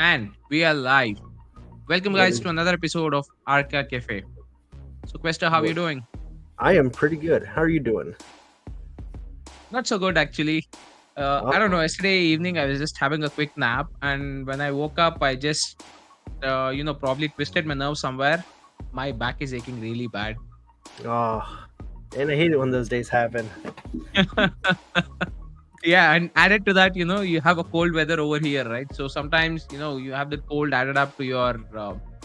And we are live. Welcome, What guys, is to another episode of ARCHA Cafe. So, Questa, how are you what? doing? I am pretty good. How are you doing? Not so good, actually. I don't Oh, know. Yesterday evening, I was just having a quick nap, and when I woke up, I just, probably twisted my nerve somewhere. My back is aching really bad. oh, and I hate it when those days happen. Yeah, and added to that, you have a cold weather over here, right? So sometimes, you have the cold added up to your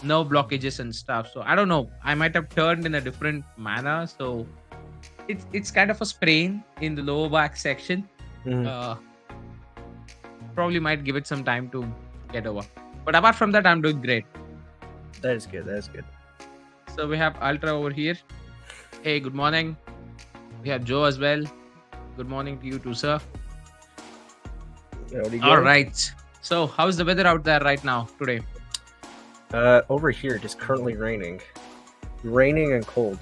nerve blockages and stuff. So I don't know. I might have turned in a different manner. So it's kind of a sprain in the lower back section. Mhm. Uh, Probably might give it some time to get over. But apart from that, I'm doing great. That is good. That is good. So we have Ultra over here. Hey, good morning. We have Joe as well. Good morning to you too, sir. Howdy, All guys. right. So how's the weather out there right now today? Over here, just currently raining and cold.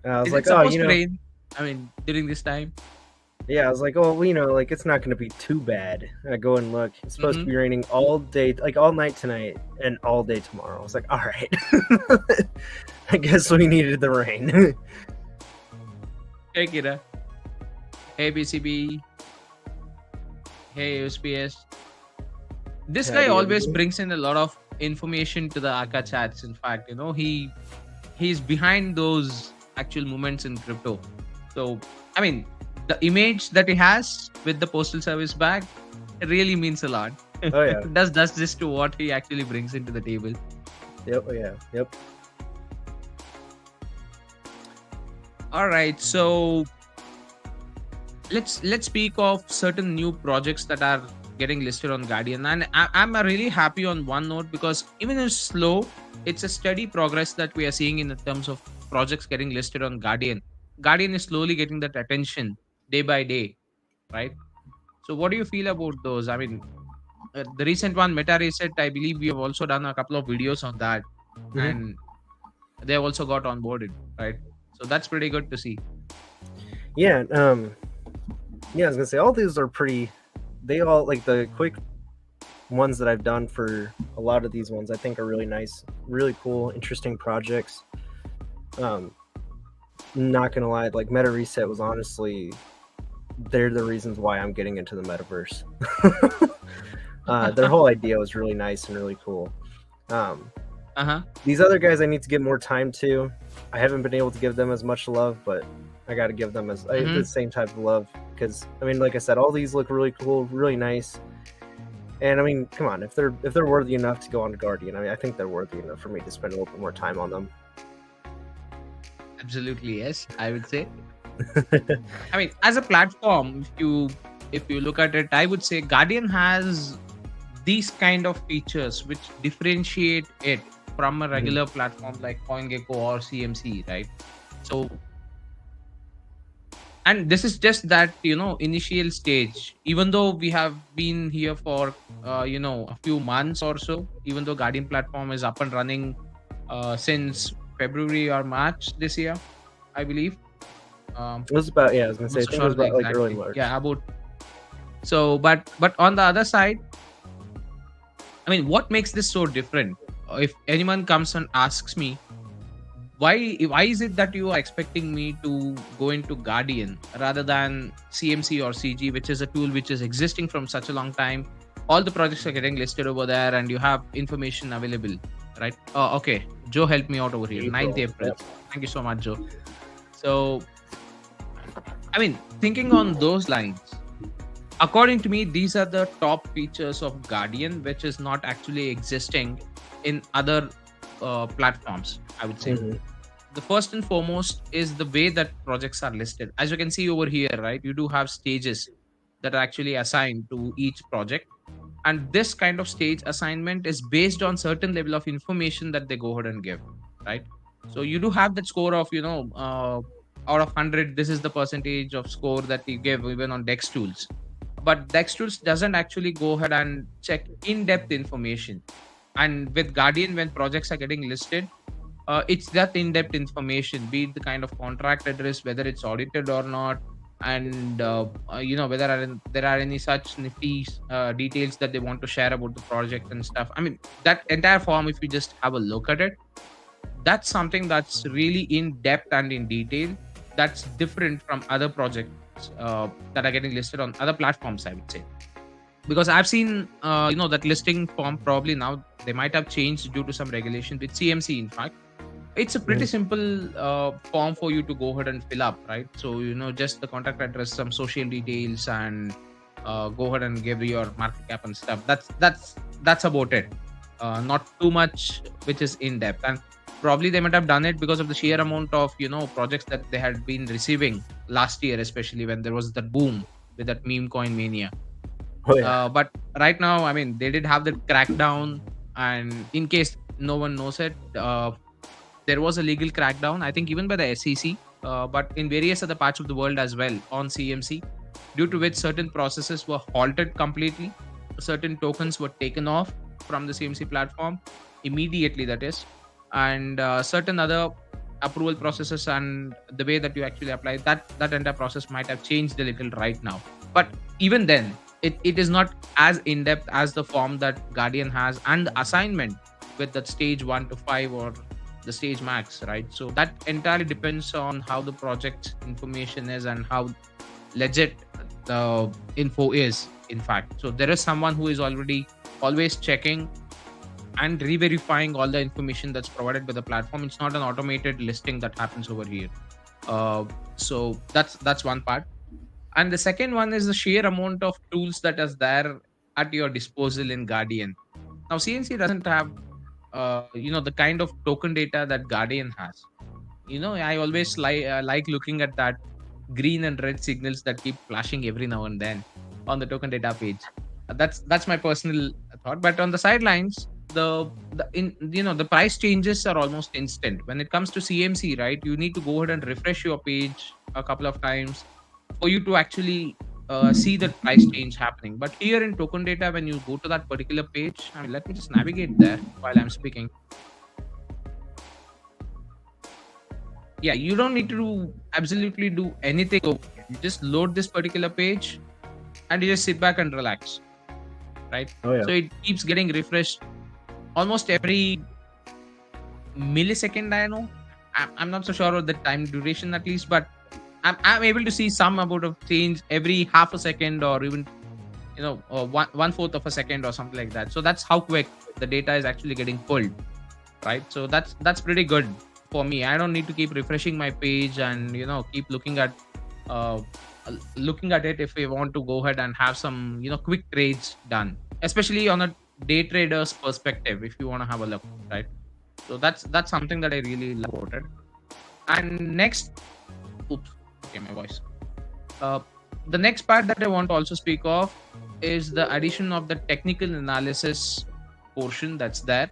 I was Is it like, oh, supposed to rain? I mean, during this time. yeah. I was like, oh, well, like it's not going to be too bad. I go and look. It's supposed to Mm-hmm. be raining all day, like all night tonight and all day tomorrow. I was like, all right. I guess we needed the rain. Hey, Kira. Hey, BCB. Hey, USPS. This guy Howdy, always everybody. brings in a lot of information to the Aka chats. In fact, he's behind those actual movements in crypto. So, I mean, the image that he has with the postal service bag, it really means a lot. Oh yeah. Does this to what he actually brings into the table. Yep. Oh, yeah. Yep. All right, so let's speak of certain new projects that are getting listed on Guardian, and I'm really happy on one note because even if slow, it's a steady progress that we are seeing in the terms of projects getting listed on Guardian. Guardian is slowly getting that attention day by day, right? So what do you feel about those? I mean, the recent one, Meta Reset, I believe we have also done a couple of videos on that, Mhm. and they also got onboarded, right? So that's pretty good to see. Yeah. Yeah. I was gonna say all these are pretty. They all like the quick ones that I've done for a lot of these ones. I think are really nice, really cool, interesting projects. Um, not gonna lie, like Meta Reset was honestly they're the reasons why I'm getting into the metaverse. Their whole idea was really nice and really cool. Um, Uh-huh. these other guys I need to give more time to. I haven't been able to give them as much love, but I got to give them the same type of love because I mean, like I said, all these look really cool, really nice. And I mean, come on, if they're worthy enough to go on to Guardian, I mean, I think they're worthy enough for me to spend a little bit more time on them. Absolutely, yes, I would say. I mean, as a platform, if you look at it, I would say Guardian has these kind of features which differentiate it from a regular platform like CoinGecko or CMC, right? So, and this is just that initial stage. Even though we have been here for a few months or so, even though Guardian platform is up and running since February or March this year, I believe. It was about I was gonna I'm say not I so think it sure was the about like early exactly. March. Yeah, about so, but on the other side, I mean, what makes this so different? If anyone comes and asks me, why is it that you are expecting me to go into Guardian rather than CMC or CG, which is a tool which is existing from such a long time? All the projects are getting listed over there, and you have information available, right? Oh, okay. Joe helped me out over here. 9th April. April. Yep. Thank you so much, Joe. So, I mean, thinking on those lines, according to me, these are the top features of Guardian, which is not actually existing in other platforms, I would say. Mhm. The first and foremost is the way that projects are listed. As you can see over here, right, you do have stages that are actually assigned to each project. And this kind of stage assignment is based on certain level of information that they go ahead and give, right? So you do have that score of, out of 100, this is the percentage of score that you give even on Dex tools. But Dex tools doesn't actually go ahead and check in-depth information. And with Guardian, when projects are getting listed, it's that in-depth information, be it the kind of contract address, whether it's audited or not, and whether there are any such nifty details that they want to share about the project and stuff. I mean, that entire form, if you just have a look at it, that's something that's really in depth and in detail. That's different from other projects that are getting listed on other platforms, I would say. Because I've seen that listing form, probably now they might have changed due to some regulation with CMC. In fact, it's a pretty Mhm. simple form for you to go ahead and fill up, right? So just the contact address, some social details, and go ahead and give your market cap and stuff. That's about it. Not too much which is in depth. And probably they might have done it because of the sheer amount of projects that they had been receiving last year, especially when there was that boom with that meme coin mania. Oh yeah. But right now, I mean, they did have the crackdown, and in case no one knows it, there was a legal crackdown, I think, even by the SEC, but in various other parts of the world as well on CMC, due to which certain processes were halted completely. Certain tokens were taken off from the CMC platform immediately, that is, and certain other approval processes and the way that you actually apply that entire process might have changed a little right now. But even then, it is not as in depth as the form that Guardian has, and the assignment with that stage 1 to 5 or the stage max, right? So that entirely depends on how the project information is and how legit the info is, in fact. So there is someone who is already always checking and re-verifying all the information that's provided by the platform. It's not an automated listing that happens over here. So that's one part. And the second one is the sheer amount of tools that is there at your disposal in Guardian. Now, CNC doesn't have the kind of token data that Guardian has. I always like looking at that green and red signals that keep flashing every now and then on the token data page. That's my personal thought. But on the sidelines, the price changes are almost instant when it comes to CMC, right? You need to go ahead and refresh your page a couple of times for you to actually see that price change happening. But here in token data, when you go to that particular page, I mean, let me just navigate there while I'm speaking. Yeah, you don't need to absolutely do anything over here. You just load this particular page and you just sit back and relax, right? Oh yeah. So it keeps getting refreshed almost every millisecond. I know I'm not so sure of the time duration, at least, but I'm able to see some amount of change every half a second, or even one fourth of a second or something like that. So that's how quick the data is actually getting pulled, right? So that's pretty good for me. I don't need to keep refreshing my page and keep uh, looking at it if we want to go ahead and have some quick trades done, especially on a day trader's perspective, if you want to have a look, right? So that's something that I really love about it. And next, oops, okay, my voice. uh, the next part that I want to also speak of is the addition of the technical analysis portion that's there.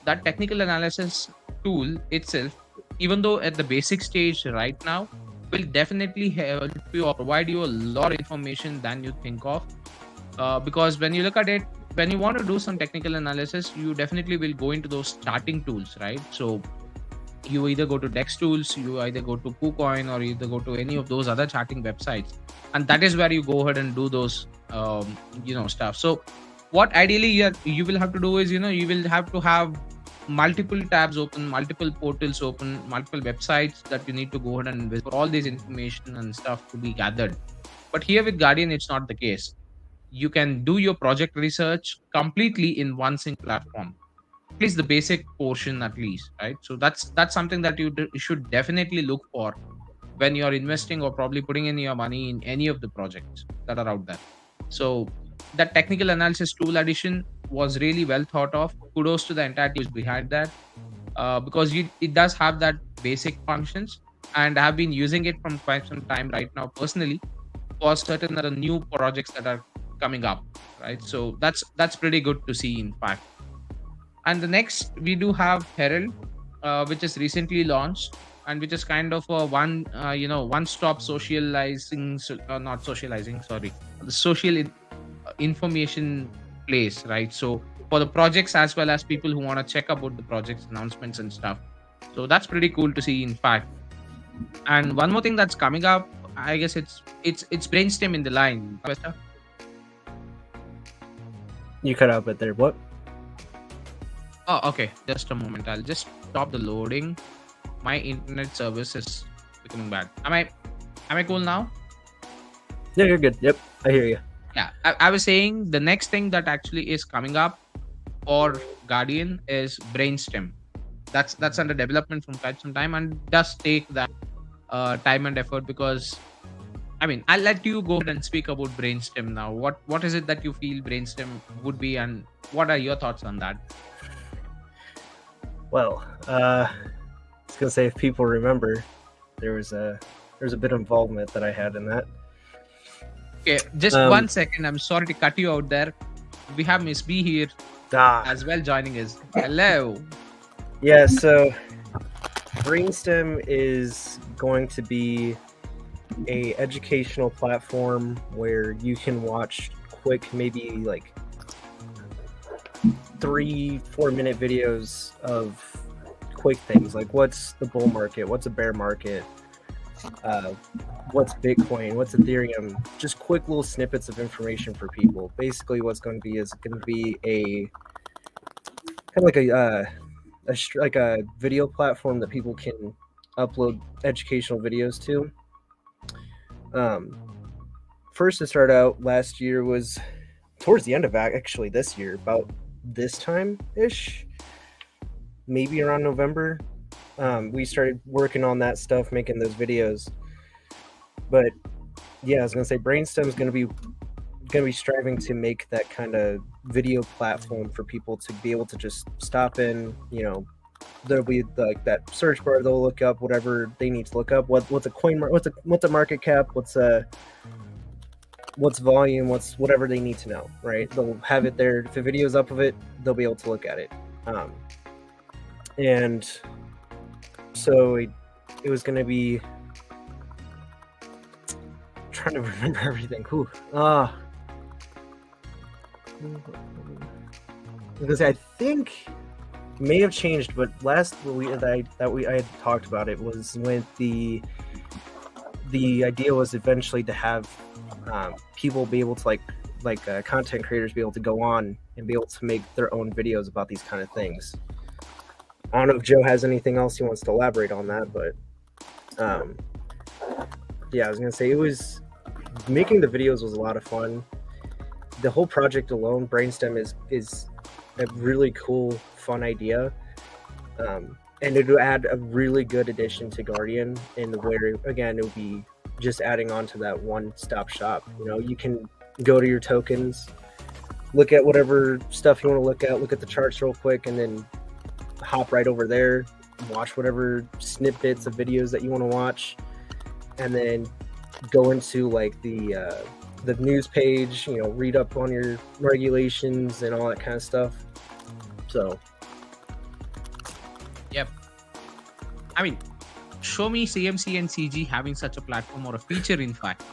That technical analysis tool itself, even though at the basic stage right now, will definitely help you or provide you a lot of information than you think of. Because when you look at it, when you want to do some technical analysis, you definitely will go into those charting tools, right? So you either go to Dex Tools, you either go to KuCoin, or you either go to any of those other charting websites, and that is where you go ahead and do those stuff. So what ideally you will have to do is you will have to have multiple tabs open, multiple portals open, multiple websites that you need to go ahead and visit for all this information and stuff to be gathered. But here with Guardian, it's not the case. You can do your project research completely in one single platform, at least the basic portion, at least, right? So that's something that you should definitely look for when you're investing or probably putting in your money in any of the projects that are out there. So that technical analysis tool addition was really well thought of. Kudos to the entire team behind that, because it does have that basic functions, and I have been using it from quite some time right now personally for certain other new projects that are coming up, right? So that's pretty good to see, in fact. And the next, we do have Herald, which is recently launched, and which is kind of a one-stop socializing, not socializing, sorry, the social information place, right? So for the projects as well as people who want to check about the projects announcements and stuff. So that's pretty cool to see, in fact. And one more thing that's coming up I guess it's Brainstem in the line. You cut out a bit there. What? Oh, okay. Just a moment. I'll just stop the loading. My internet service is becoming bad. Am I cool now? Yeah, you're good. Yep, I hear you. Yeah. I was saying the next thing that actually is coming up for Guardian is Brainstem. That's under development from quite some time and does take that time and effort because I mean I'll let you go ahead and speak about Brainstem now. What is it that you feel Brainstem would be and what are your thoughts on that? Well, I was gonna say if people remember, there was a bit of involvement that I had in that. Okay, just 1 second. I'm sorry to cut you out there. We have Miss B here as well joining us. Hello. Yeah, so Brainstem is going to be a educational platform where you can watch quick, maybe like 3-4 minute videos of quick things like what's the bull market, what's a bear market, what's Bitcoin, what's Ethereum, just quick little snippets of information for people. Basically what's going to be a kind of like a video platform that people can upload educational videos to. First to start out last year was towards the end of actually this year, about this time ish, maybe around November. We started working on that stuff, making those videos. But yeah, I was gonna say Brainstem is gonna be striving to make that kind of video platform for people to be able to just stop in. You know, there'll be like that search bar. They'll look up whatever they need to look up. What's a coin? What's a market cap? What's volume? What's whatever they need to know. Right? They'll have it there. If the video's up of it, they'll be able to look at it. And so it was going to be trying to remember everything. Because I think it may have changed, but last I had talked about it was when the idea was eventually to have people be able to like content creators be able to go on and be able to make their own videos about these kind of things. I don't know if Joe has anything else he wants to elaborate on that, but yeah, I was gonna say it was making the videos was a lot of fun. The whole project alone, Brainstem, is a really cool, fun idea, and it would add a really good addition to Guardian in the where again it would be just adding on to that one-stop shop. You know, you can go to your tokens, look at whatever stuff you want to look at the charts real quick, and then hop right over there, watch whatever snippets of videos that you want to watch, and then go into like the news page, you know, read up on your regulations and all that kind of stuff. So yep, I mean, show me CMC and CG having such a platform or a feature in fact.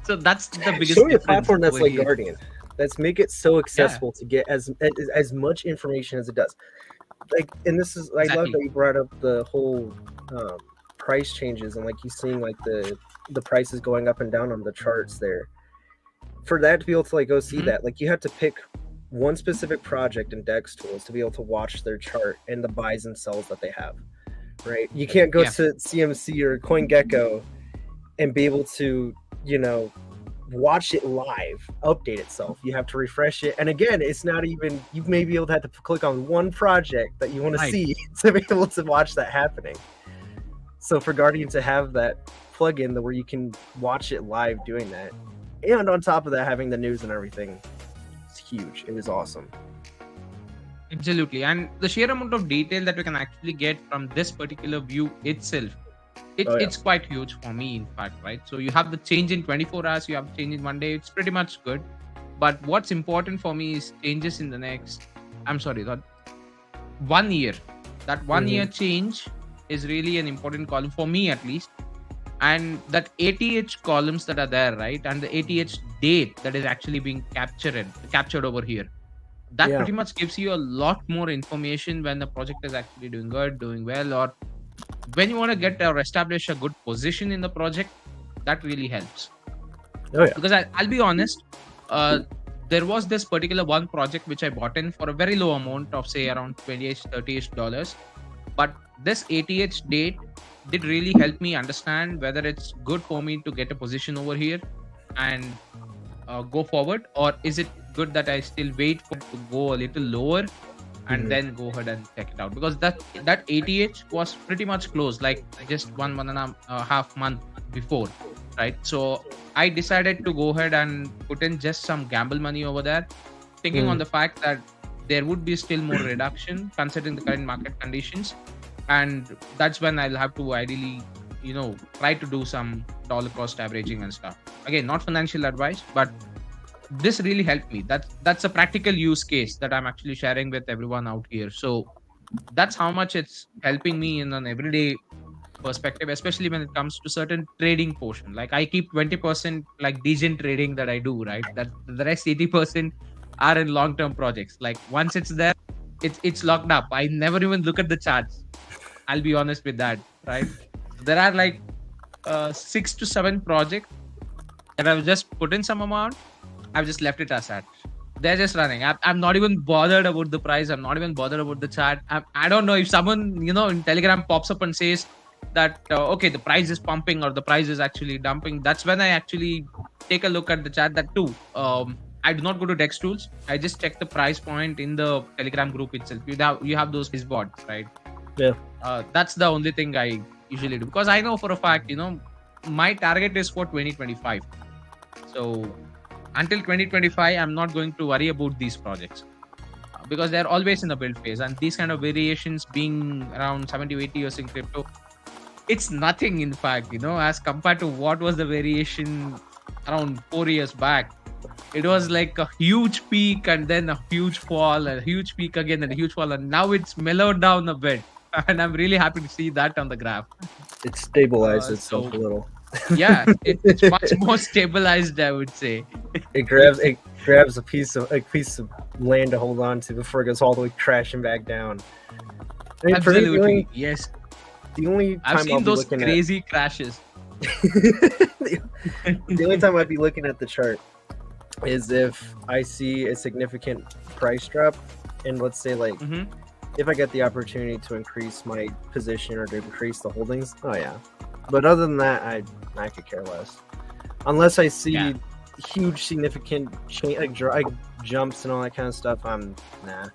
So that's the biggest show me a difference platform that's over like here. Guardian. Let's make it so accessible to get as much information as it does. Like, and this is I love Exactly. that you brought up the whole price changes and like you seeing like the prices going up and down on the charts there. For that to be able to like go see that, like you have to pick one specific project in Dex Tools to be able to watch their chart and the buys and sells that they have. Right? You can't go to CMC or CoinGecko and be able to, you know, watch it live, update itself. You have to refresh it, and again, it's not even. You may be able to have to click on one project that you want to see to be able to watch that happening. So for Guardian to have that plugin where you can watch it live doing that, and on top of that having the news and everything, it's huge. It was awesome. Absolutely, and the sheer amount of detail that we can actually get from this particular view itself, it's quite huge for me, in fact, right? So you have the change in 24 hours, you have the change in 1 day. It's pretty much good, but what's important for me is changes in the next. I'm sorry, that 1 year. That 1 year change is really an important column for me, at least. And that ATH columns that are there, right, and the ATH date that is actually being captured over here. That pretty much gives you a lot more information when the project is actually doing good, doing well, or when you want to get or establish a good position in the project, that really helps. Oh yeah. Because I'll be honest, uh, there was this particular one project which I bought in for a very low amount of say around 28 30ish dollars, but this ATH date did really help me understand whether it's good for me to get a position over here and go forward, or is it good that I still wait for it to go a little lower and Mhm. then go ahead and check it out, because that ATH was pretty much closed like just one and a half month before, right? So I decided to go ahead and put in just some gamble money over there, thinking on Mm. the fact that there would be still more reduction considering the current market conditions, and that's when I'll have to ideally try to do some dollar cost averaging and stuff. Again, not financial advice, but this really helped me. That's a practical use case that I'm actually sharing with everyone out here. So that's how much it's helping me in an everyday perspective, especially when it comes to certain trading portion. Like I keep 20% like degen trading that I do, right? That the rest 80% are in long-term projects. Like once it's there, it's locked up. I never even look at the charts. I'll be honest with that, right? There are like 6 to 7 projects that I've just put in some amount. I've just left it as that. They're just running. I'm not even bothered about the price. I'm not even bothered about the chart. I don't know if someone, in Telegram pops up and says that, okay, the price is pumping or the price is actually dumping. That's when I actually take a look at the chart. That too. I do not go to Dex Tools. I just check the price point in the Telegram group itself. You have those bots, right? Yeah. That's the only thing I usually do, because I know for a fact, my target is for 2025. So until 2025, I'm not going to worry about these projects because they're always in the build phase, and these kind of variations being around 70 to 80 years in crypto, it's nothing, in fact, as compared to what was the variation around 4 years back. It was like a huge peak and then a huge fall, a huge peak again and a huge fall, and now it's mellowed down a bit. And I'm really happy to see that on the graph. It stabilized itself So a little. yeah, it's much more stabilized, I would say. It grabs a piece of land to hold on to before it goes all the way crashing back down. I mean, for me, Absolutely, yes. the only I've time I'll seen be those looking crazy crashes. the only time I'd be looking at the chart is if I see a significant price drop, and let's say like Mhm. if I get the opportunity to increase my position or to increase the holdings, oh yeah. But other than that, I could care less. Unless I see Yeah. huge significant jumps and all that kind of stuff, I'm nah.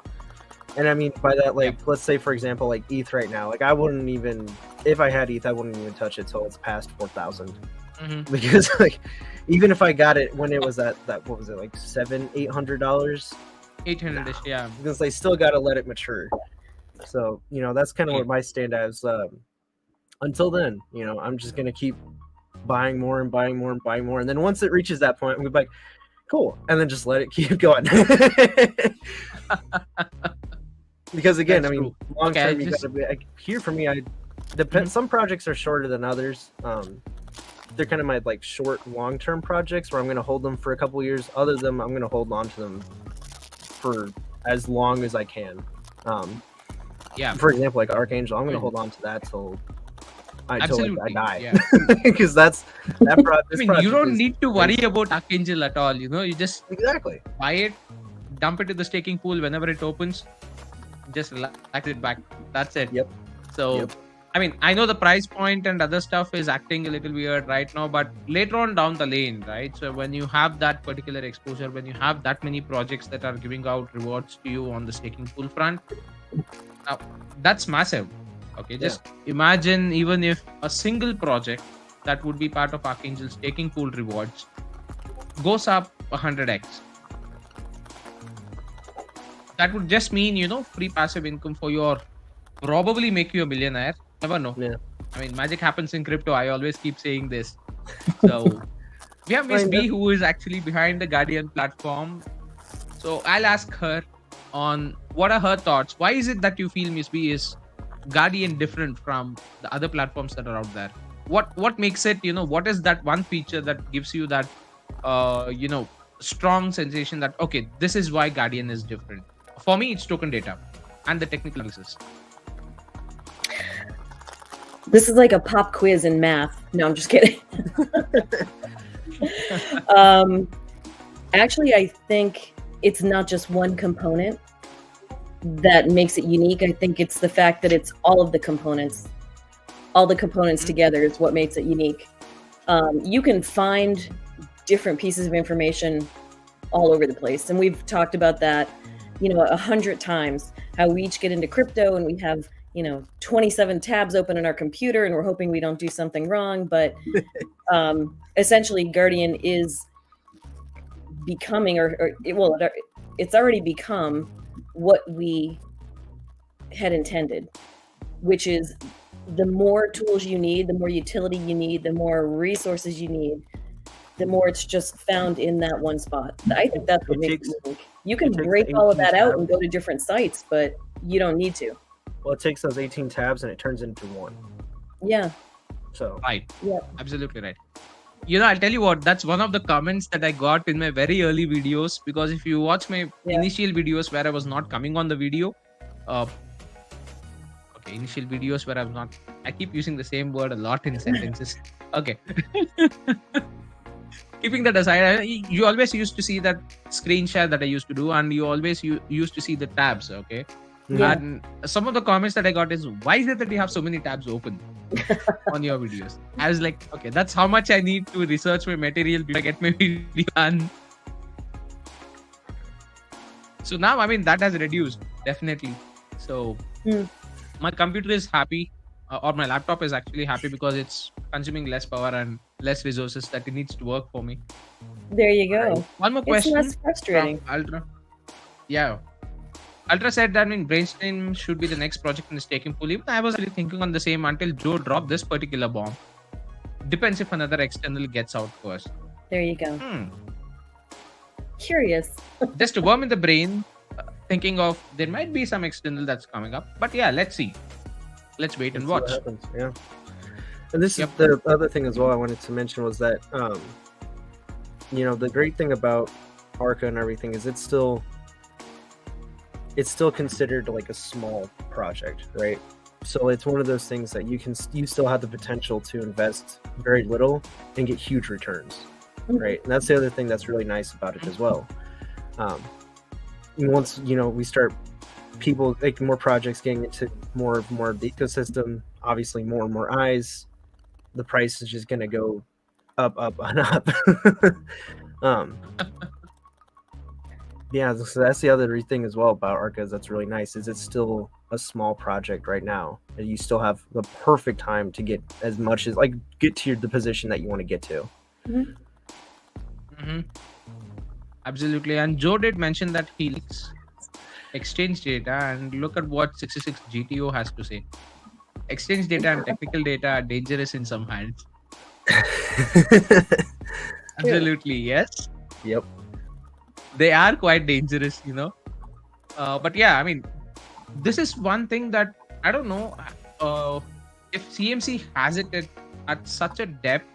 And I mean by that, like let's say for example, like ETH right now, like I wouldn't even, if I had ETH, I wouldn't even touch it till it's past 4,000. Mhm. Because like even if I got it when it was at that, what was it, like $700-800, 800ish, yeah. because they still got to let it mature. So that's kind of what my stand is. Until then, I'm just gonna keep buying more and buying more and buying more, and then once it reaches that point, I'm gonna be like, cool, and then just let it keep going. Because again, That's I mean, true. long Okay, term, you gotta be like, here for me. I depend. Some projects are shorter than others. They're kind of my like short, long term projects where I'm gonna hold them for a couple years. Other than them, I'm gonna hold on to them for as long as I can. Yeah, For example, like Archangel, I'm gonna Mm. hold on to that till I absolutely. die. Yeah. Because that's that I project. mean, you don't need to worry about Archangel at all. You just Exactly. buy it, dump it to the staking pool whenever it opens, just relax it back. That's it. Yep. So, Yep. I mean, I know the price point and other stuff is acting a little weird right now, but later on down the lane, right? So when you have that particular exposure, when you have that many projects that are giving out rewards to you on the staking pool front, now that's massive. Okay, just imagine even if a single project that would be part of Archangel's staking pool rewards goes up 100x. That would just mean, free passive income for you, or probably make you a millionaire. Never know. Yeah. I mean, magic happens in crypto. I always keep saying this. So we have Miss B, who is actually behind the Guardian platform. So I'll ask her on what are her thoughts. Why is it that you feel Miss B is Guardian different from the other platforms that are out there? What makes it, what is that one feature that gives you that strong sensation that, okay, this is why Guardian is different? For me, it's token data and the technical analysis. This is like a pop quiz in math. No, I'm just kidding. Actually, I think it's not just one component that makes it unique. I think it's the fact that it's all of the components. All the components together is what makes it unique. You can find different pieces of information all over the place. And we've talked about that, 100 times, how we each get into crypto and we have, 27 tabs open in our computer and we're hoping we don't do something wrong. But essentially, Guardian is becoming, it's already become what we had intended, which is the more tools you need, the more utility you need, the more resources you need, the more it's just found in that one spot. I think that's what makes it unique. You can break all of that out and go to different sites, but you don't need to. Well, it takes those 18 tabs and it turns into one. Yeah. So. Right. Yeah. Absolutely right. I'll tell you what, that's one of the comments that I got in my very early videos, because if you watch my initial videos where I was not coming on the video, initial videos where I'm not, I keep using the same word a lot in sentences. Okay. Keeping that aside, you always used to see that screen share that I used to do, and you always used to see the tabs, okay? Yeah. And some of the comments that I got is, why is it that you have so many tabs open on your videos? I was like, okay, that's how much I need to research my material before I get my video done. So now, that has reduced, definitely. So my computer is happy, or my laptop is actually happy, because it's consuming less power and less resources that it needs to work for me. There you go. Right. One more question. It's less frustrating. Ultra. Yeah. Ultra said that Brainstorm should be the next project in the staking pool. Even I was really thinking on the same until Joe dropped this particular bomb. Depends if another external gets out first. There you go. Curious. Just a worm in the brain, thinking of there might be some external that's coming up. But yeah, let's see. Let's wait and watch. What happens. Yeah. And this is the other thing as well I wanted to mention was that, the great thing about ARCHA and everything is it's still considered like a small project, right? So it's one of those things that you still have the potential to invest very little and get huge returns, right? And that's the other thing that's really nice about it as well. Once we start people like more projects getting into more of the ecosystem, obviously more and more eyes, the price is just going to go up and up. Yeah, so that's the other thing as well about ARCHA that's really nice, is it's still a small project right now, and you still have the perfect time to get as much as get to the position that you want to get to. Absolutely. And Joe did mention that he leaks exchange data, and look at what 66 GTO has to say. Exchange data and technical data are dangerous in some hands. Absolutely, yes. Yep. They are quite dangerous, But yeah, this is one thing that I don't know if CMC has it at such a depth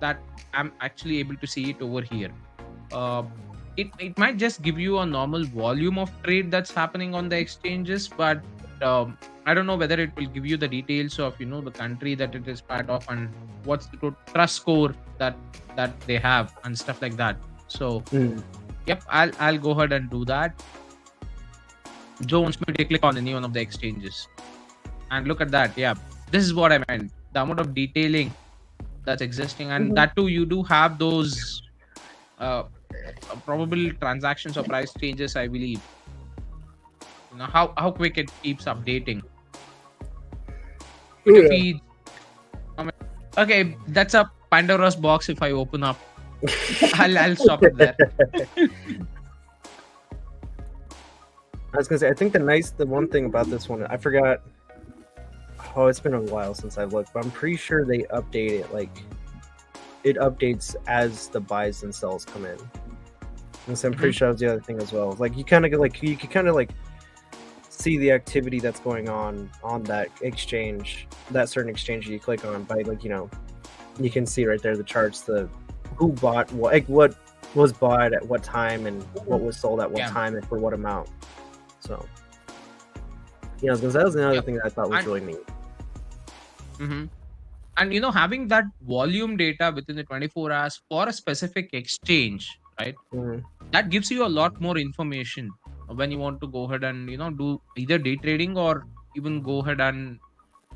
that I'm actually able to see it over here. It might just give you a normal volume of trade that's happening on the exchanges, but I don't know whether it will give you the details of the country that it is part of and what's the trust score that they have and stuff like that. So yep, I'll go ahead and do that. Joe wants me to click on any one of the exchanges and look at that. Yeah, this is what I meant, the amount of detailing that's existing, and that too you do have those probable transactions or price changes, I believe. How quick it keeps updating. Okay, that's a Pandora's box. If I open up, I'll stop it there. I was gonna say, I think the one thing about this one, I forgot. Oh, it's been a while since I've looked, but I'm pretty sure they update it. It updates as the buys and sells come in. And so I'm pretty sure that was the other thing as well. You kind of you can kind of see the activity that's going on that exchange, that certain exchange you click on by you can see right there the charts, the who bought what, what was bought at what time and what was sold at what time and for what amount. So that was another thing that I thought was really neat. Mhm. And having that volume data within the 24 hours for a specific exchange, right? Mhm. That gives you a lot more information when you want to go ahead and do either day trading or even go ahead and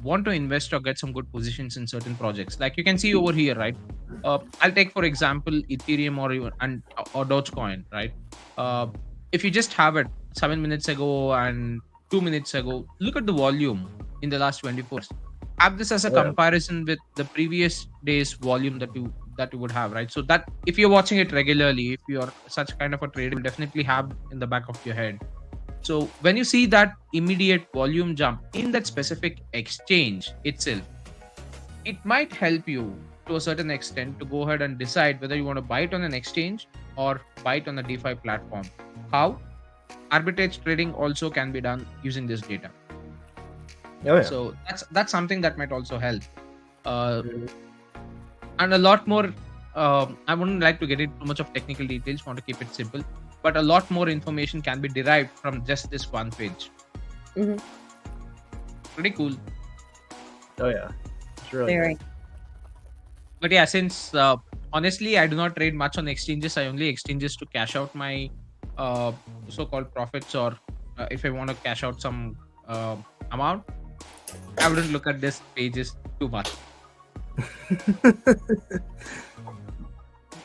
want to invest or get some good positions in certain projects. Like you can see over here, right? I'll take for example Ethereum or even or Dogecoin, right? Uh, if you just have it 7 minutes ago and 2 minutes ago, look at the volume in the last 24 hours. Have this as a Oh, yeah. comparison with the previous day's volume that you would have, right? So that if you're watching it regularly, if you're such kind of a trader, you'll definitely have in the back of your head. So when you see that immediate volume jump in that specific exchange itself, it might help you to a certain extent to go ahead and decide whether you want to buy it on an exchange or buy it on a DeFi platform. How? Arbitrage trading also can be done using this data. Oh, yeah. So that's something that might also help. Uh, Mhm. and a lot more. I wouldn't like to get into too much of technical details. Want to keep it simple, but a lot more information can be derived from just this one page. Mhm. Pretty cool. Oh, yeah. It's really Very. nice. But yeah, since honestly I do not trade much on exchanges, I only exchanges to cash out my uh, so-called profits, or if I want to cash out some amount, I wouldn't look at this pages too much.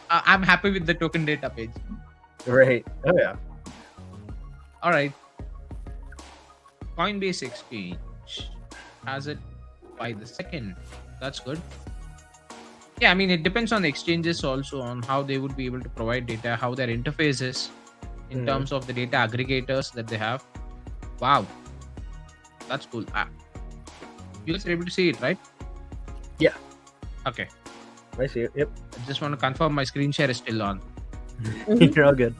I'm happy with the token data page. Right. Oh, yeah. All right, Coinbase Exchange has it by the second. That's good. Yeah, I mean it depends on the exchanges also on how they would be able to provide data, how their interface is in Mhm. terms of the data aggregators that they have. Wow, that's cool. You guys are able to see it, right? Yeah. Okay. I see it. Yep. I just want to confirm my screen share is still on. Mhm. You're all good.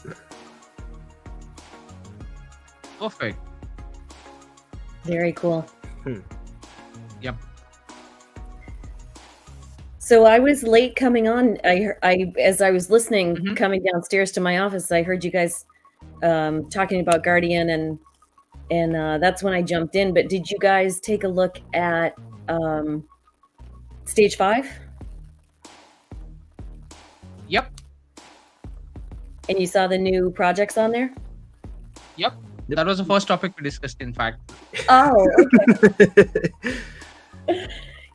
Perfect. Very cool. Yep. So I was late coming on. As I was listening, Mhm. coming downstairs to my office, I heard you guys talking about Guardian, and that's when I jumped in. But did you guys take a look at Stage 5? Yep. And you saw the new projects on there? Yep. Yep. That was the first topic we discussed, in fact. Oh, okay.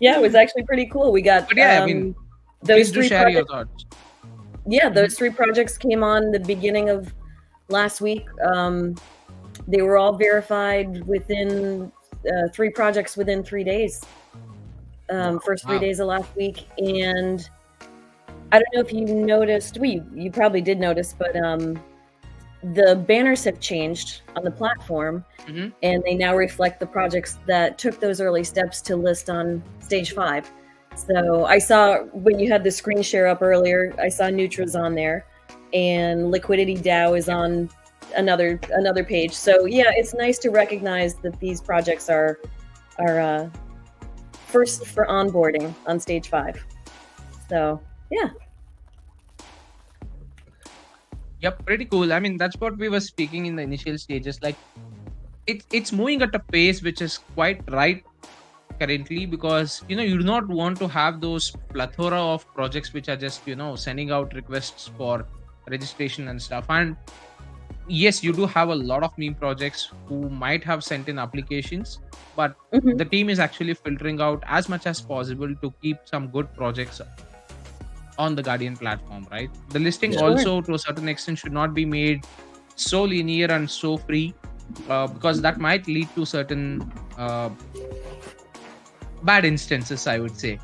Yeah, it was actually pretty cool. We got But yeah, I mean, those please do three share your projects. thoughts. Yeah, those three projects came on the beginning of last week. They were all verified within 3 projects within 3 days. First 3 Wow. days of last week, and I don't know if you noticed. Well, you probably did notice, but the banners have changed on the platform, Mhm. and they now reflect the projects that took those early steps to list on Stage 5. So I saw when you had the screen share up earlier, I saw Nutra's on there, and Liquidity DAO is on another page. So yeah, it's nice to recognize that these projects are first for onboarding on Stage 5. So yeah. Yep, pretty cool. I mean, that's what we were speaking in the initial stages. Like, it's moving at a pace which is quite right currently, because you do not want to have those plethora of projects which are just sending out requests for registration and stuff. And yes, you do have a lot of meme projects who might have sent in applications, but Mhm. the team is actually filtering out as much as possible to keep some good projects on the Guardian platform, right? The listing Yeah. Sure. also to a certain extent should not be made so linear and so free, because that might lead to certain bad instances, I would say.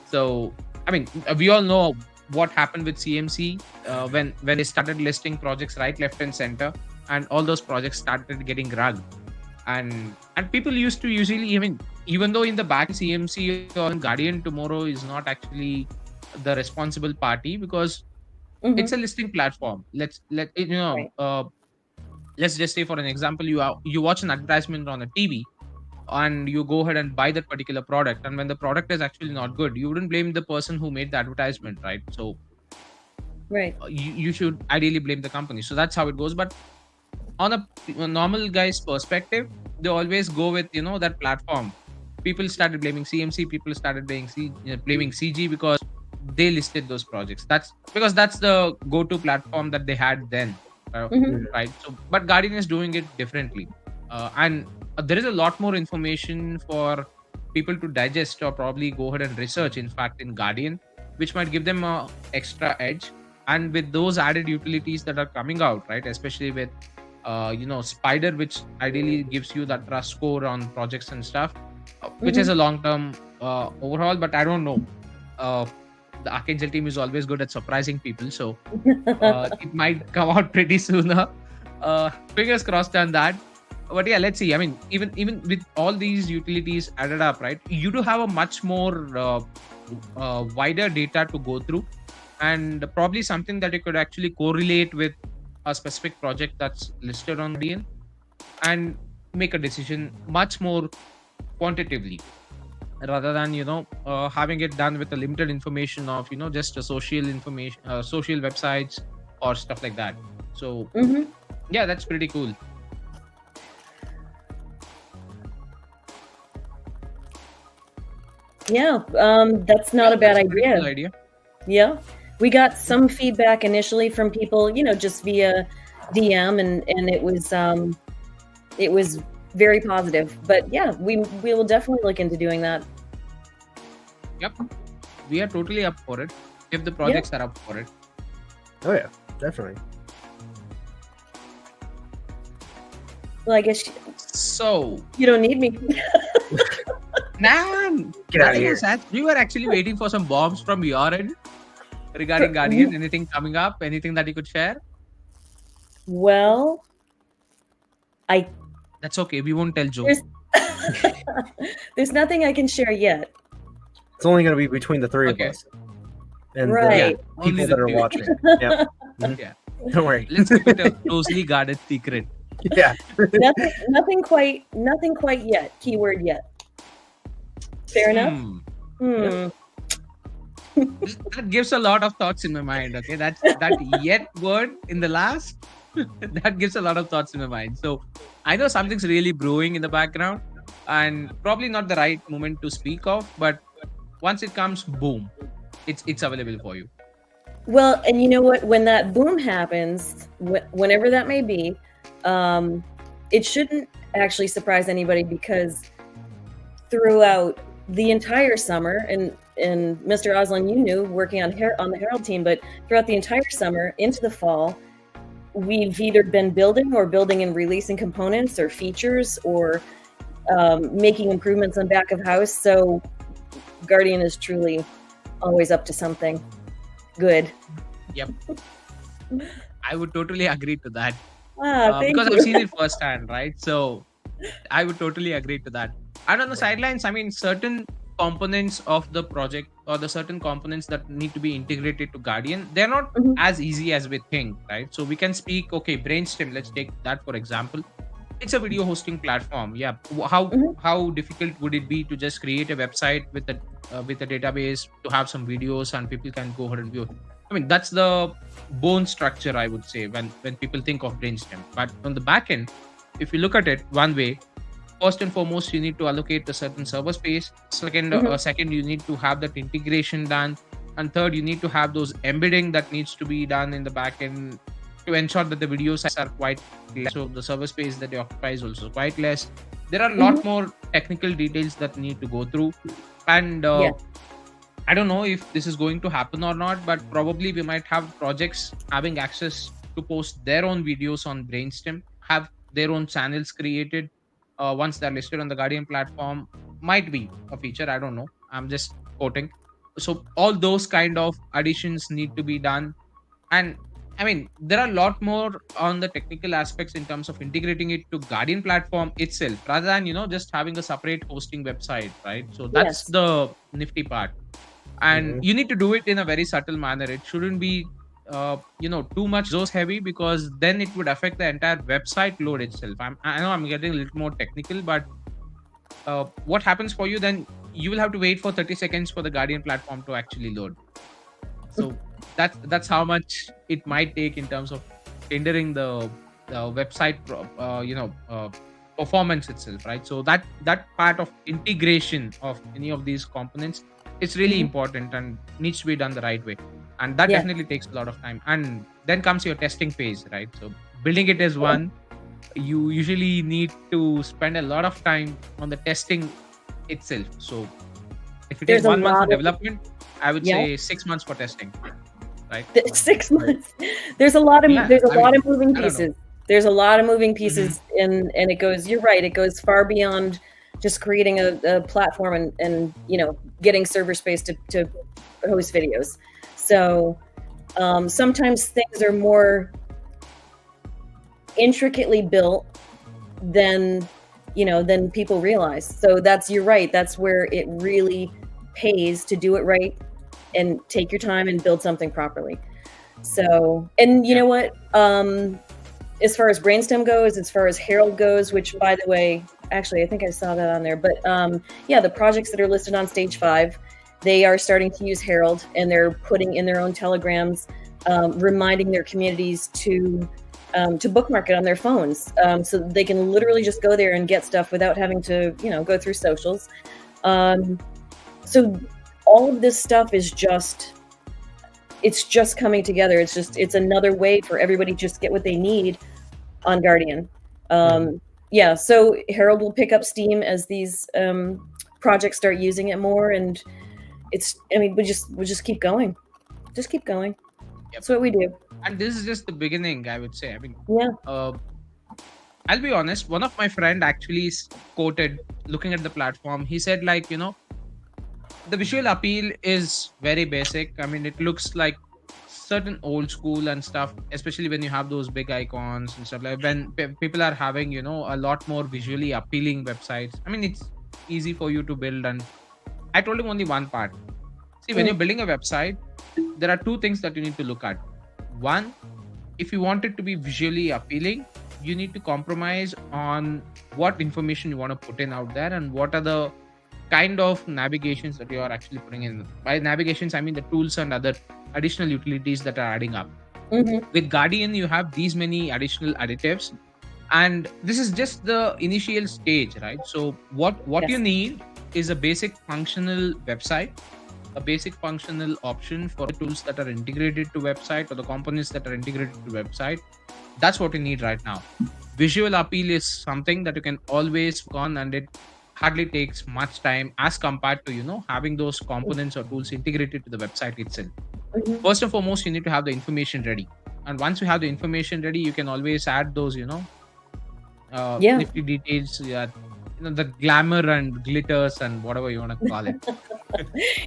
So I mean, we all know what happened with CMC when they started listing projects right, left, and center, and all those projects started getting rugged. And people used to usually, even though in the back CMC or Guardian tomorrow is not actually the responsible party, because it's Mhm. a listing platform. Right. Let's just say, for an example, you watch an advertisement on a TV and you go ahead and buy that particular product, and when the product is actually not good, you wouldn't blame the person who made the advertisement, right? So Right. you should ideally blame the company. So that's how it goes. But on a normal guy's perspective, they always go with that platform people started blaming CMC, people started blaming CG because they listed those projects. That's because that's the go-to platform that they had then, Mhm. right? So, but Guardian is doing it differently, and there is a lot more information for people to digest or probably go ahead and research. In fact, in Guardian, which might give them a extra edge, and with those added utilities that are coming out, right? Especially with Spider, which ideally gives you that trust score on projects and stuff, which is a long-term overhaul. But I don't know. Uh, the Archangel team is always good at surprising people, so it might come out pretty sooner. Fingers crossed on that. But yeah, let's see. I mean, even with all these utilities added up, right? You do have a much more wider data to go through, and probably something that you could actually correlate with a specific project that's listed on Guardian and make a decision much more quantitatively rather than having it done with the limited information of just a social information, social websites or stuff like that. So Mhm. yeah, that's pretty cool. Yeah, that's not a bad That's a pretty cool idea. idea. Yeah, we got some feedback initially from people, just via DM, and it was very positive. But yeah, we will definitely look into doing that. Yep, we are totally up for it if the projects are up for it. Oh yeah, definitely. Well, I guess So you don't need me. nah, Get out of nothing here. is that. We were actually waiting for some bombs from your end regarding Guardian. Anything coming up? Anything that you could share? Well, That's okay. We won't tell Joe. there's there's nothing I can share yet. It's only going to be between the three Okay. of us and Right. the Only people the that are three. watching. Yep. Yeah. Don't worry. Let's keep it a closely guarded secret. Yeah. Nothing quite yet. Keyword yet. Fair enough. Hmm. That gives a lot of thoughts in my mind. Okay, that yet word in the last that gives a lot of thoughts in my mind. So I know something's really brewing in the background, and probably not the right moment to speak of. But once it comes, boom, it's available for you. Well, and you know what? When that boom happens, whenever that may be, it shouldn't actually surprise anybody because throughout the entire summer, and Mr. Oslin, you knew working on the Herald team, but throughout the entire summer into the fall, we've either been building and releasing components or features or making improvements on back of house. So Guardian is truly always up to something good. Yep, I would totally agree to that. Thank Because you. I've seen it firsthand, right? So I would totally agree to that. And on the sidelines, I mean, certain components of the project or the certain components that need to be integrated to Guardian, they're not Mhm. as easy as we think, right? So we can speak, okay, Brainstem, let's take that for example. It's a video hosting platform. Yeah. Mhm. How difficult would it be to just create a website with a database to have some videos and people can go ahead and view? I mean, that's the bone structure, I would say, when people think of Brainstem. But on the back end, if you look at it one way, first and foremost, you need to allocate a certain server space. Second, you need to have that integration done, and third, you need to have those embedding that needs to be done in the back end to ensure that the video size are quite less. So the server space that you occupy is also quite less. There are a lot more technical details that need to go through, and Yeah. I don't know if this is going to happen or not, but probably we might have projects having access to post their own videos on Brainstem, have their own channels created once they're listed on the Guardian platform. Might be a feature. I don't know. I'm just quoting. So all those kind of additions need to be done. And I mean, there are a lot more on the technical aspects in terms of integrating it to Guardian platform itself, rather than just having a separate hosting website, right? So that's Yes. the nifty part, and you need to do it in a very subtle manner. It shouldn't be too much resource heavy, because then it would affect the entire website load itself. I know I'm getting a little more technical, but what happens for you then, you will have to wait for 30 seconds for the Guardian platform to actually load. So that's how much it might take in terms of rendering the website performance itself, right? So that part of integration of any of these components is really Mhm. important and needs to be done the right way, and that Yeah. definitely takes a lot of time. And then comes your testing phase, right? So building it is one. You usually need to spend a lot of time on the testing itself. So if you take There's a 1 month for lot of development, I would yeah. say 6 months for testing, right? 6 Right. months. There's a lot of Yeah, there's a I lot mean, of moving I don't know. pieces. There's a lot of moving Mhm. pieces, and it goes. You're right. It goes far beyond just creating a platform and getting server space to host videos. So sometimes things are more intricately built than than people realize. So you're right. That's where it really pays to do it right and take your time and build something properly. So, and you Yeah. know what? As far as Brainstem goes, as far as Herald goes, which by the way, actually I think I saw that on there. But yeah, the projects that are listed on stage 5, they are starting to use Herald, and they're putting in their own telegrams, reminding their communities to bookmark it on their phones, so they can literally just go there and get stuff without having to go through socials. So all of this stuff is just coming together. It's another way for everybody to just get what they need on Guardian. Yeah, so Herald will pick up steam as these projects start using it more, and we just keep going. Just keep going. Yep. That's what we do. And this is just the beginning, I would say. I mean, Yeah. I'll be honest, one of my friend actually quoted, looking at the platform, he said, like, the visual appeal is very basic. I mean, it looks like certain old school and stuff, especially when you have those big icons and stuff. Like when people are having, a lot more visually appealing websites. I mean, it's easy for you to build. And I told him only one part. See, when you're building a website, there are two things that you need to look at. One, if you want it to be visually appealing, you need to compromise on what information you want to put in out there and what are the kind of navigations that you are actually putting in. By navigations, I mean the tools and other additional utilities that are adding up. With Guardian, you have these many additional additives, and this is just the initial stage, right? So what Yes. you need is a basic functional website, a basic functional option for the tools that are integrated to website or the components that are integrated to website. That's what you need right now. Visual appeal is something that you can always work on, and it hardly takes much time as compared to having those components or tools integrated to the website itself. First and foremost, you need to have the information ready, and once you have the information ready, you can always add those Yeah. nifty details, the glamour and glitters and whatever you want to call it.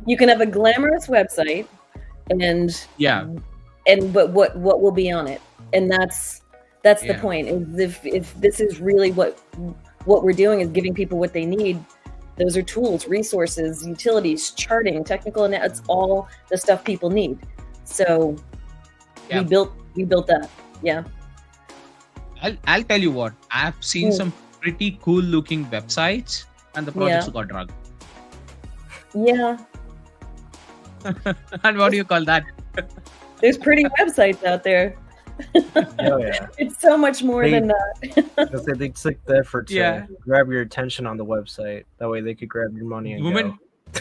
You can have a glamorous website, but what will be on it? And that's the Yeah. point. Is if this is really what we're doing is giving people what they need. Those are tools, resources, utilities, charting, technical, and it's all the stuff people need. So Yeah. we built that. Yeah. I'll tell you what, I've seen some pretty cool looking websites and the projects Yeah. got drugged. Yeah. And what do you call that? There's pretty websites out there. Oh yeah. It's so much more They- than that. They took the effort to Yeah. grab your attention on the website. That way they could grab your money and Moment- go.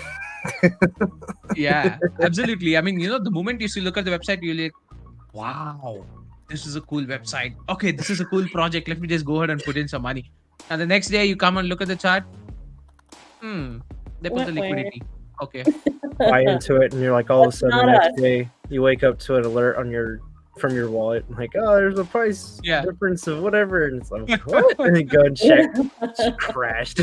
Yeah, absolutely. I mean, the moment you look at the website, you're like, wow, this is a cool website. Okay, this is a cool project. Let me just go ahead and put in some money. And the next day you come and look at the chart. They put the Wah, wah. liquidity. Okay. Buy into it, and you're like, all of a That's sudden the not next day you wake up to an alert on from your wallet, and like, oh, there's a price Yeah. difference of whatever, and it's like, what? And you go and check, it's crashed.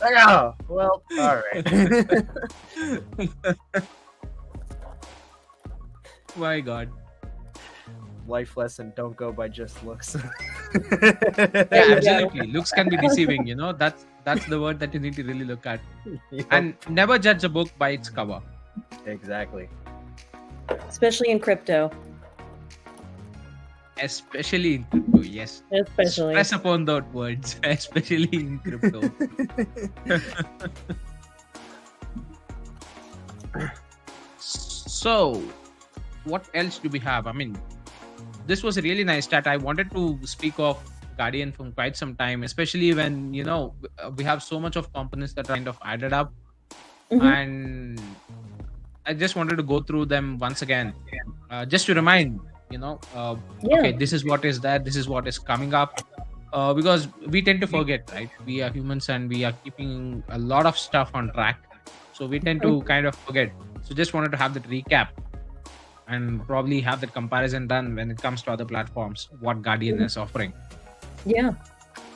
Like, oh, well, all right. My God. Life lesson: don't go by just looks. Yeah, absolutely. Looks can be deceiving. That's the word that you need to really look at. Yep, And never judge a book by its cover. exactly. Especially in crypto. Especially in crypto, yes. Especially. Press upon those words, especially in crypto. So, what else do we have? I mean, this was a really nice chat. I wanted to speak of Guardian from quite some time, especially when we have so much of components that are kind of added up, Mhm. and I just wanted to go through them once again, just to remind Yeah. okay, this is what is there, this is what is coming up, because we tend to forget, right? We are humans and we are keeping a lot of stuff on track, so we tend to kind of forget. So just wanted to have that recap and probably have that comparison done when it comes to other platforms, what Guardian is offering. Yeah.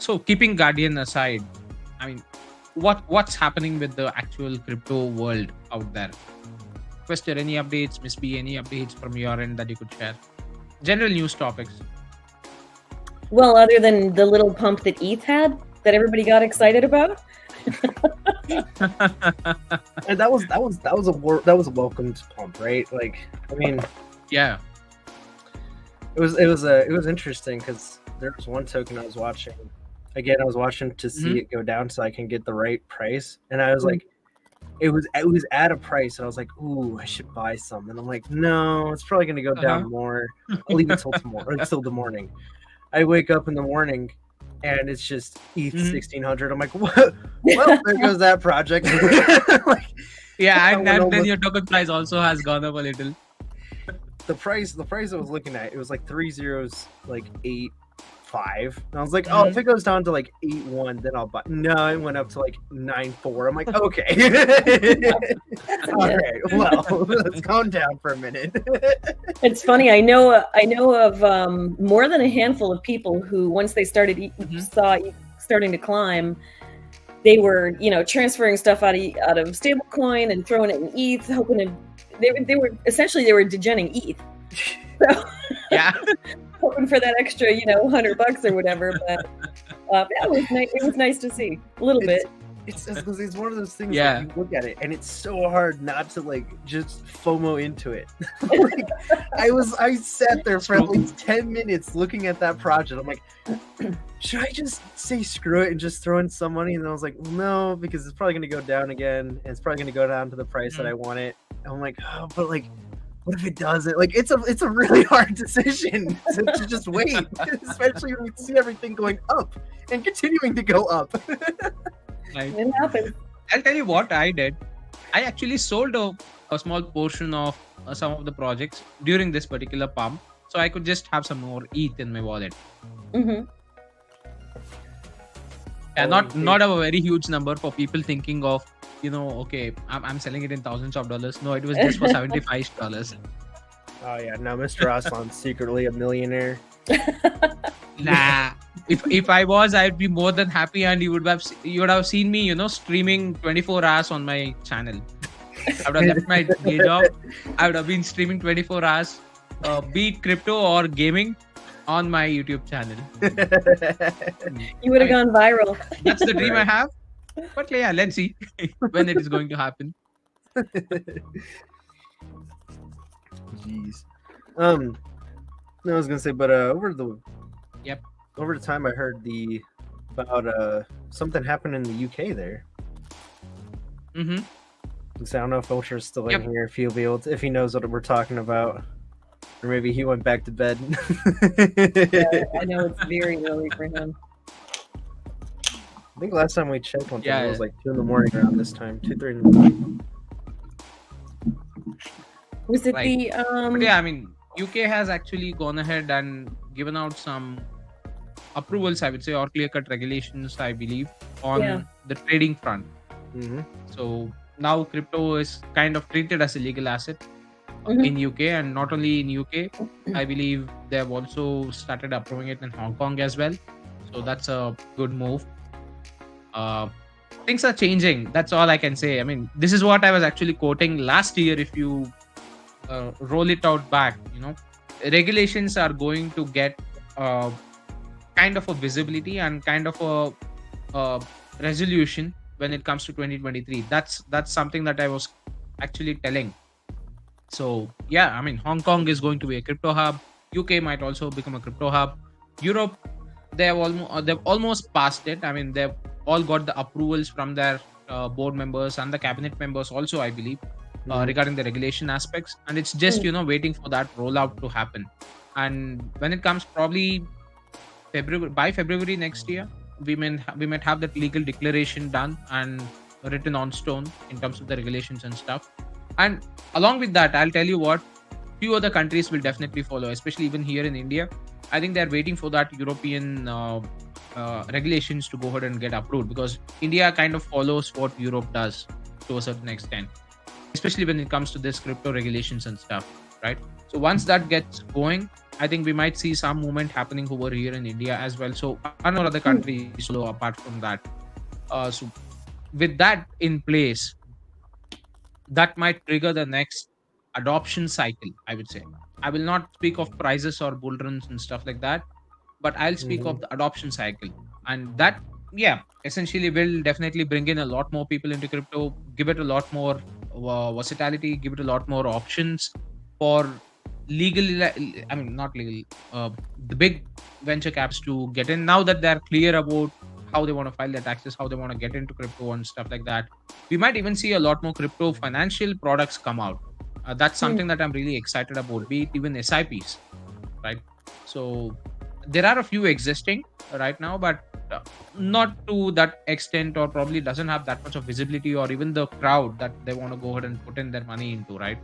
So keeping Guardian aside, I mean, what's happening with the actual crypto world out there? Question, any updates? Miss B, any updates from your end that you could share? General news topics. Well, other than the little pump that ETH had that everybody got excited about. And that was a welcomed pump, right? Like, I mean, Yeah. it was interesting because there was one token I was watching. Again, I was watching to see it go down so I can get the right price, and I was like, it was at a price, and I was like, ooh, I should buy some, and I'm like, no, it's probably gonna go down more. I'll leave it till tomorrow, until the morning. I wake up in the morning, and it's just ETH 1600. I'm like, what? Well, there goes that project. Like, Yeah, went and then almost- your token price also has gone up a little. the price I was looking at, it was like 3 zeros, like 8.5, and I was like, oh, if it goes down to like 8.1, then I'll buy. No, it went up to like 9.4. I'm like, okay. All right, well, let's calm down for a minute. It's funny. I know of more than a handful of people who, once they started saw ETH starting to climb, they were transferring stuff out of stablecoin and throwing it in ETH, hoping to. They were essentially degenning ETH. So, Yeah. hoping for that extra, $100 or whatever. But yeah, it was nice to see a little bit. It's one of those things. Yeah. Like, you look at it, and it's so hard not to like just FOMO into it. Like, I sat there for at least 10 minutes looking at that project. I'm like, should I just say screw it and just throw in some money? And then I was like, well, no, because it's probably going to go down again, and it's probably going to go down to the price that I want it. And I'm like, oh, but like, what if it doesn't? Like, it's a really hard decision to just wait, especially when we see everything going up and continuing to go up. Right. It happens. I'll tell you what I did. I actually sold a small portion of some of the projects during this particular pump, so I could just have some more ETH in my wallet. Mm-hmm. Yeah, not a very huge number for people thinking of, okay, I'm selling it in thousands of dollars. No, it was just for $75. Oh yeah, no, Mr. Aslan's secretly a millionaire. Nah. If I was, I'd be more than happy, and you would have seen me, streaming 24 hours on my channel. I would have left my day job. I would have been streaming 24 hours, be it crypto or gaming, on my YouTube channel. You would have gone viral. That's the dream I have. But yeah, let's see when it is going to happen. Jeez. No, I was gonna say, but over the time I heard about something happened in the UK there. Mm-hmm. So I don't know if Ultra's still in Yep. here, if he'll be able to, if he knows what we're talking about, or maybe he went back to bed. Yeah, I know it's very early for him. I think last time we checked one thing, Yeah, it was like 2 in the morning around this time, 2-3 in the morning. Was it Right. the But yeah, I mean, UK has actually gone ahead and given out some approvals, I would say, or clear-cut regulations, I believe, on Yeah. the trading front. Mm-hmm. So now crypto is kind of treated as a legal asset Mhm. in UK, and not only in UK, I believe they have also started approving it in Hong Kong as well. So that's a good move. Things are changing. That's all I can say. I mean, this is what I was actually quoting last year. If you roll it out back, regulations are going to get kind of a visibility and kind of a resolution when it comes to 2023. That's something that I was actually telling. So yeah, I mean, Hong Kong is going to be a crypto hub. UK might also become a crypto hub. Europe, they've almost passed it. I mean, they've all got the approvals from their board members and the cabinet members also, I believe, regarding the regulation aspects, and it's just waiting for that rollout to happen. And when it comes, probably February next year, we might have that legal declaration done and written on stone in terms of the regulations and stuff. And along with that, I'll tell you what, few other countries will definitely follow, especially even here in India. I think they're waiting for that European regulations to go ahead and get approved, because India kind of follows what Europe does to a certain extent, especially when it comes to this crypto regulations and stuff, right? So once that gets going, I think we might see some movement happening over here in India as well. So another other countries follow apart from that. So with that in place, that might trigger the next adoption cycle, I would say. I will not speak of prices or bull runs and stuff like that, but I'll speak of the adoption cycle. And that, yeah, essentially will definitely bring in a lot more people into crypto, give it a lot more versatility, give it a lot more options for not legal, the big venture caps to get in. Now that they're clear about how they want to file their taxes, how they want to get into crypto and stuff like that, we might even see a lot more crypto financial products come out. That's something that I'm really excited about, be it even SIPs, right? So there are a few existing right now, but not to that extent, or probably doesn't have that much of visibility or even the crowd that they want to go ahead and put in their money into, right?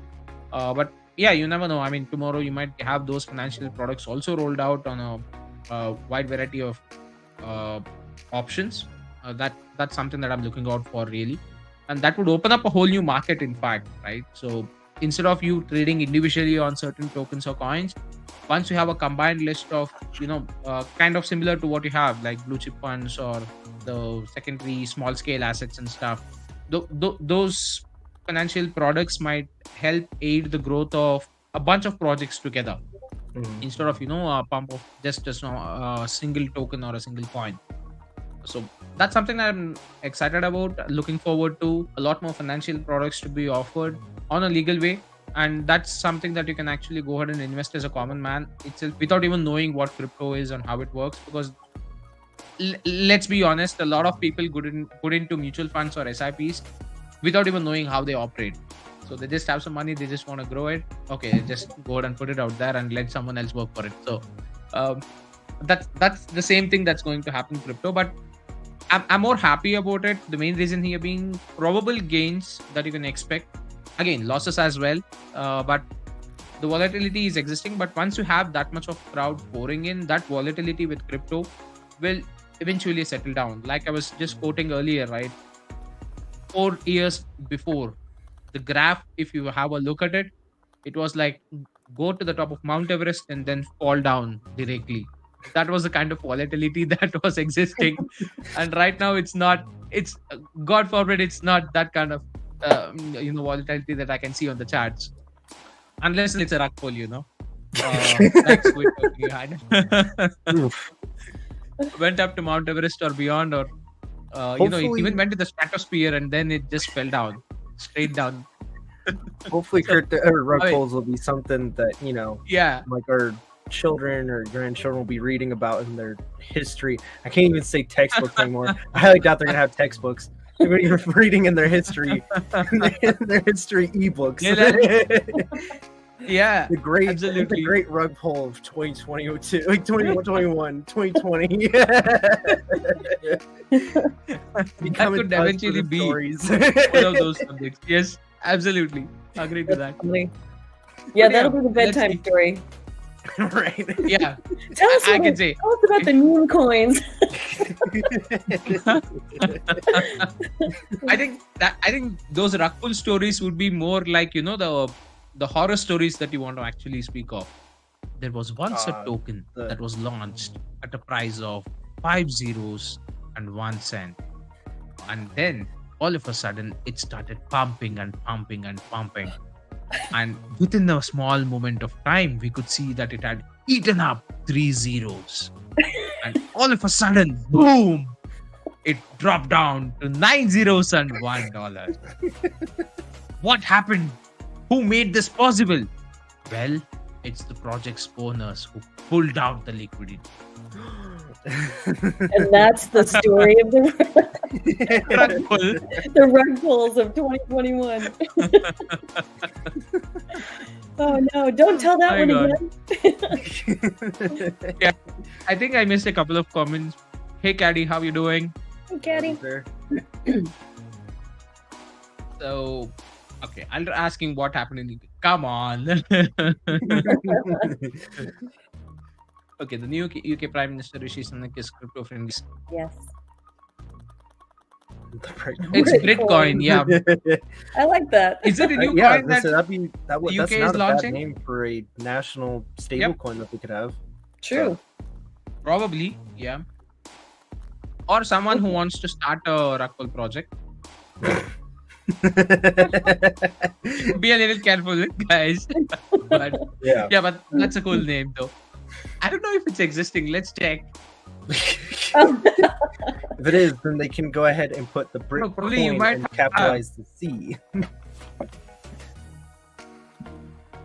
But yeah, you never know. I mean, tomorrow you might have those financial products also rolled out on a wide variety of options. That's something that I'm looking out for, really. And that would open up a whole new market, in fact, right? So instead of you trading individually on certain tokens or coins, once you have a combined list of, kind of similar to what you have, like blue chip funds or the secondary small scale assets and stuff, those financial products might help aid the growth of a bunch of projects together, instead of, a pump of just a single token or a single coin. So that's something that I'm excited about, looking forward to a lot more financial products to be offered on a legal way. And that's something that you can actually go ahead and invest as a common man itself without even knowing what crypto is and how it works. Because let's be honest, a lot of people put into mutual funds or SIPs without even knowing how they operate. So they just have some money, they just want to grow it. Okay, just go ahead and put it out there and let someone else work for it. So that's the same thing that's going to happen in crypto. But I'm more happy about it. The main reason here being probable gains that you can expect. Again, losses as well, but the volatility is existing. But once you have that much of crowd pouring in, that volatility with crypto will eventually settle down. Like I was just quoting earlier, right? 4 years before, the graph, if you have a look at it, it was like go to the top of Mount Everest and then fall down directly. That was the kind of volatility that was existing. And right now it's not, it's, God forbid, it's not that kind of volatility that I can see on the charts, unless it's a rug pull, that's what you had. Went up to Mount Everest or beyond, or it even went to the stratosphere and then it just fell down, straight down. Hopefully rug pulls will be something that like our children or grandchildren will be reading about in their history. I can't even say textbooks anymore. I highly doubt they're gonna have textbooks. They're going to be reading in their history, their history ebooks. Yeah, the great rug pull of 2022, like 2021, 2020. That could eventually be one of those subjects. Yes, absolutely. Agree to that. Yeah, that'll be the bedtime story. Right. Yeah. Tell us about the meme coins. I think those rug pull stories would be more like, the horror stories that you want to actually speak of. There was once a token that was launched at a price of 5 zeros and 1 cent. And then all of a sudden it started pumping and pumping and pumping. And within a small moment of time, we could see that it had eaten up 3 zeros. And all of a sudden, boom! It dropped down to 9 zeros and $1. What happened? Who made this possible? Well, it's the project's owners who pulled out the liquidity. And that's the story of the rug pulls of 2021. Oh no! Don't tell that My one God. again. I think I missed a couple of comments. Hey, Caddy, how you doing? Hey, Caddy. So, okay, I'll asking what happened in UK. Come on. Okay, the new UK Prime Minister Rishi Sunak is crypto friendly. Yes. It's Bitcoin, yeah. I like that. Is it a new Yeah, coin that that's UK not is a launching? bad name for a national stable coin that we could have. True? Probably, yeah. Or someone who wants to start a Rockwell project. Be a little careful, guys. But Yeah. but that's a cool name though. I don't know if it's existing. Let's check. If it is, then they can go ahead and put the Probably you Bitcoin might and have- capitalize the C.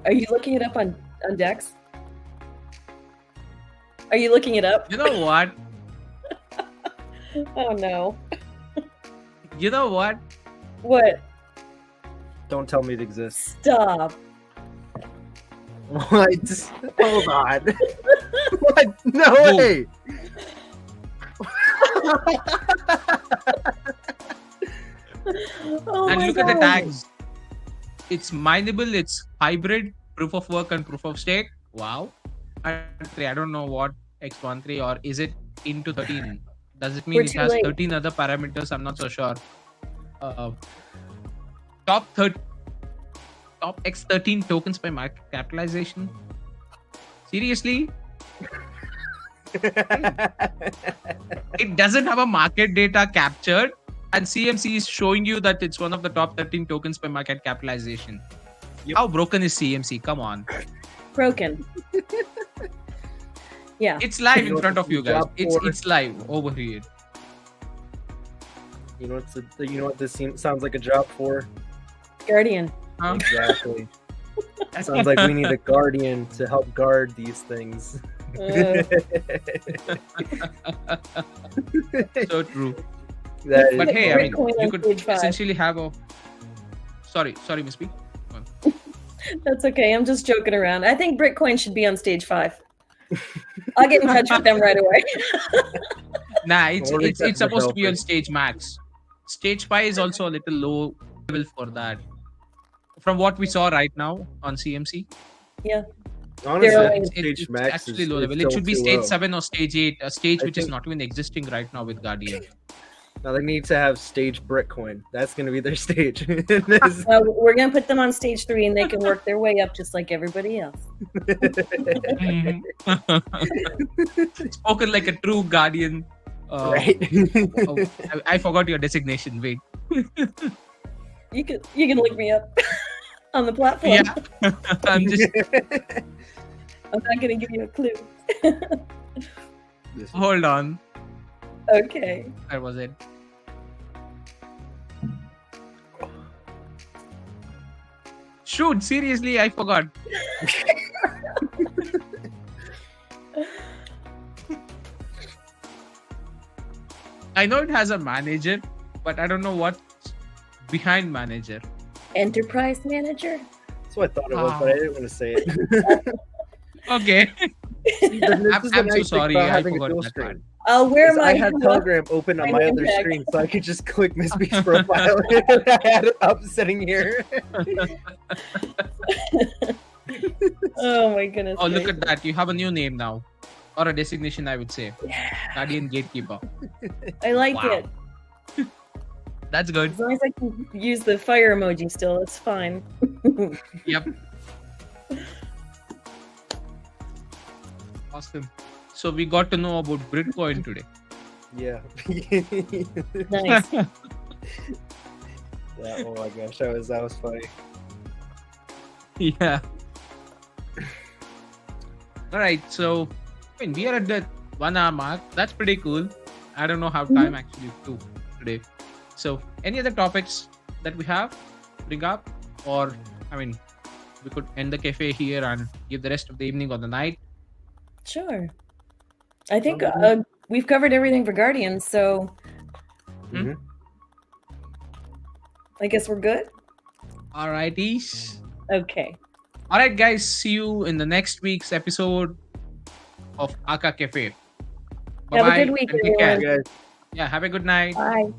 Are you looking it up on Dex? Are you looking it up? You know what? Oh no! You know what? What? Don't tell me it exists. Stop! What? Hold on. What? No Boom. way. Oh And my look at the God. tags. It's mineable, it's hybrid, proof of work and proof of stake. Wow. And I don't know what X13 or is it into 13? Does it mean We're it too has late. 13 other parameters? I'm not so sure. Top X13 tokens by market capitalization. Seriously? It doesn't have a market data captured, and CMC is showing you that it's one of the top 13 tokens by market capitalization. How broken is CMC? Come on. Broken. Yeah. It's live in know front what of you the guys. job It's for- it's live over here. You know what this sounds like a job for? Guardian. Huh? Exactly. Sounds like we need a guardian to help guard these things. So true. That But is- hey, I mean, Bitcoin you on could stage 5. essentially have a. Sorry, Miss B. That's okay. I'm just joking around. I think Bitcoin should be on stage 5. I'll get in touch with them right away. Nah, Or it's reset supposed to be on developers. stage max. Stage 5 is also a little low level for that. From what we saw right now on CMC, Honestly, They're I all- think it's stage max actually is low level. still It should be too stage low. 7 or stage 8, a stage I which is think- not even existing right now with Guardian. Now they need to have stage Bitcoin. That's going to be their stage. This- We're going to put them on stage 3 and they can work their way up just like everybody else. Mhm. Spoken like a true Guardian. right? Oh, I forgot your designation. Wait. You can look me up on the platform. Yeah. I'm just I'm not going to give you a clue. hold on. Okay. Where was it? Shoot, seriously, I forgot. I know it has a manager, but I don't know what's behind manager. Enterprise manager? That's what I thought it was, but I didn't want to say it. Okay. This is the I'm nice so thing sorry, about I having a forgot dual that screen. part. I'll wear Is my I had Telegram open on my my name other tag. screen, so I could just click Miss B's profile. And I had it up sitting here. Oh my goodness. Oh, look gracious. at that. You have a new name now. Or a designation, I would say. Guardian Gatekeeper. I like Wow. it. That's good. As long as I can use the fire emoji still, it's fine. Yep. Awesome. So we got to know about Bitcoin today. Yeah. Nice. Yeah, oh my gosh, that was funny. Yeah. All right. So, I mean, we are at the 1 hour mark. That's pretty cool. I don't know how time actually flew today. So, any other topics that we have bring up, or I mean, we could end the cafe here and give the rest of the evening or the night. Sure. I think Sounds we've covered everything for Guardians, so Mhm. I guess we're good. All righties. Okay. All right, guys. See you in the next week's episode of ARCHA Cafe. Bye Have a bye good week, and take care. everyone. Guys. Yeah, have a good night. Bye.